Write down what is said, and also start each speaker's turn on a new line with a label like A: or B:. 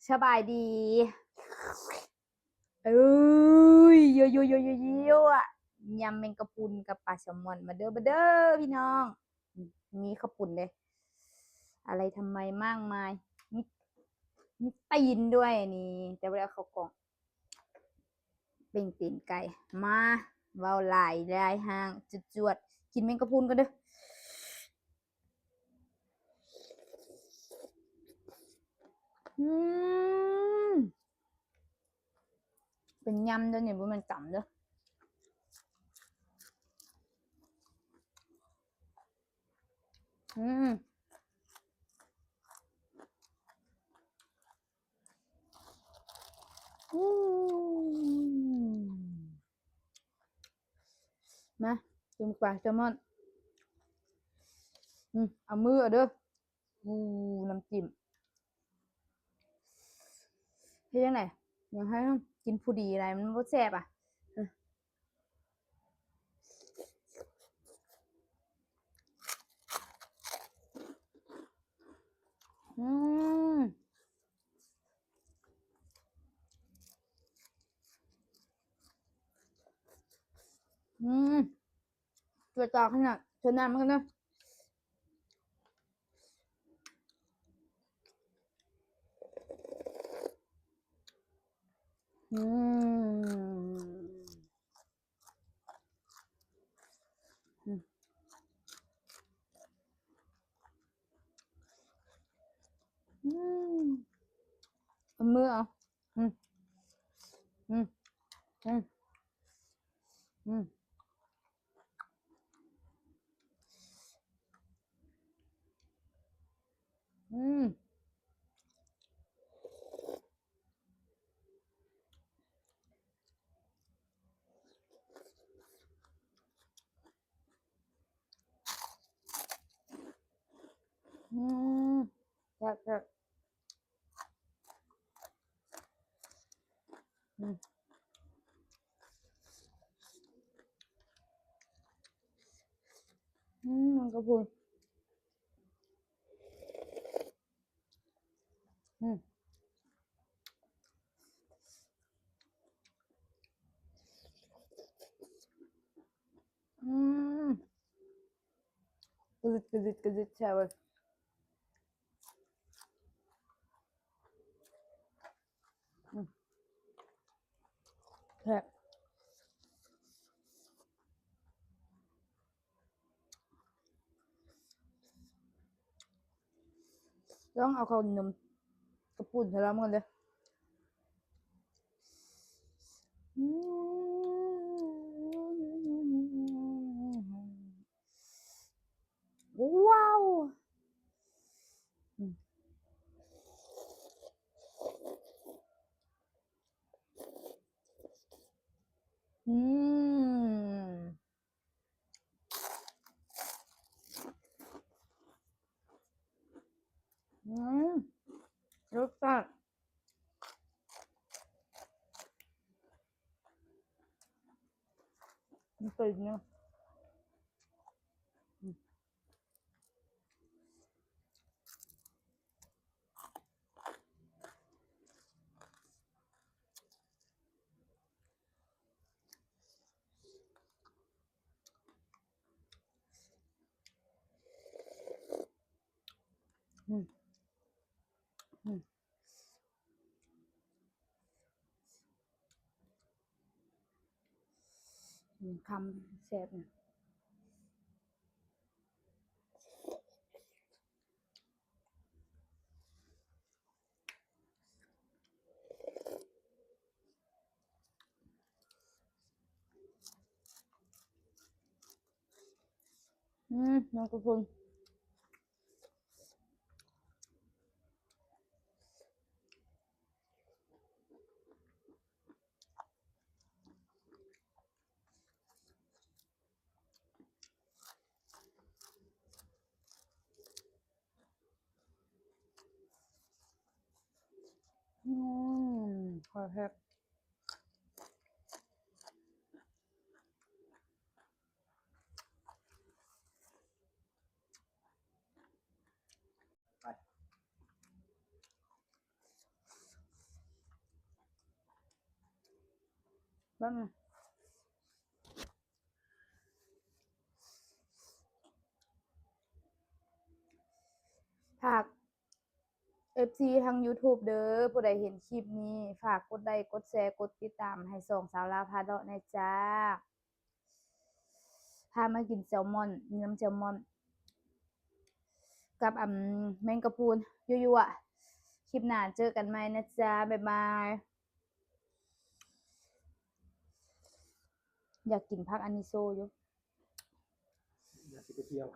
A: สบายดีเอ้ยโยโยโยโยโยอ่ะยำแมงกะพรุนกับปลาแซลมอนมาเด้อมาเด้อพี่น้องมีข้าวปุ่นเลยอะไรทำไมมากมายมีมีตีนด้วยนี่แต่เวลาเขากล่องเป็นตีนไก่มาเว้าหลายได้ห้างจุดจวดกินแมงกะพรุนกันเด้ออืมเป็นยำเด้อเนี่ยบ่แมันต่ำเด้ออืมอืมมาจุ่มปลาแซลมอนเอามือเอาเด้ออู้น้ำจิ้มเฮ็ดจังไดอยากให้กินผู้ดีอะไรมันบ่แซ่บอ่ะอืมอืมตัวต่อขนาดเธอน้ำมันกันนะอืมอืมอืมเอามือเอาอืมอืมอืมอืมอืมอืมแซ่บแซ่บอืมมันก็พูดอืมอืมกระดิดแซ่บเลยอืมแซ่บต้องเอาข้าวนมกระปุ่นใส่แล้วมันเลยอืมว้าวอืมอืมอืมรสชาติมันเป็นเนาะอืมอืมคำแซ่บเนี่ยน้องกระพุนอืขอแซ่บ บ้างฝาก FC ทาง YouTube เด้อผู้ใดเห็นคลิปนี้ฝากกดไลค์กดแชร์กดติดตามให้สองสาวลาวพาเลาะหน่อยจ้าพามากินแซลมอนน้ำแซลมอนกับแมงกะพรุนยั่วๆคลิปหน้าเจอกันใหม่นะจ๊ะบ๊ายบายอยากกินผักอันนิโซอยู่
B: อยากสิไปเที่ยว